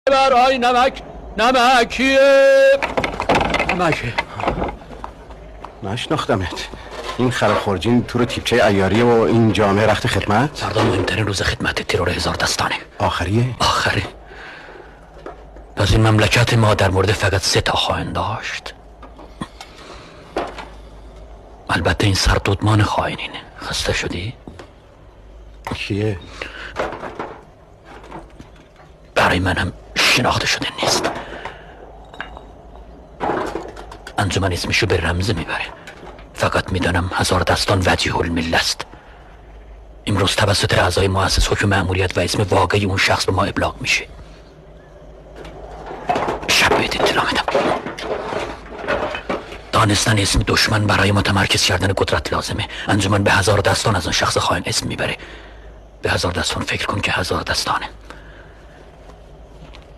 برای نمکیه. نشناختمت. این خرخورجین تو رو تیپچه عیاریه و این جامعه رخت خدمت؟ فردا مهمترین روز خدمت ترور 1000 دستانه. آخریه؟ آخری. از این مملکت ما در مورد فقط 3 تا خائن داشت. البته این سردودمان خائنینه. خسته شدی؟ کیه؟ برای منم شناخته شده نیست. انجمن اسمشو به رمز میبره. فقط میدانم 1000 دستان وجیه المله است. امروز توسط اعضای مؤسس حکم مأموریت و اسم واقعی اون شخص به ما ابلاغ میشه. شب بهت اطلاع میدم. دانستن اسم دشمن برای متمرکز کردن قدرت لازمه. انجمن به 1000 دستان از اون شخص خائن اسم میبره. به 1000 دستان فکر کن که 1000 دستانه.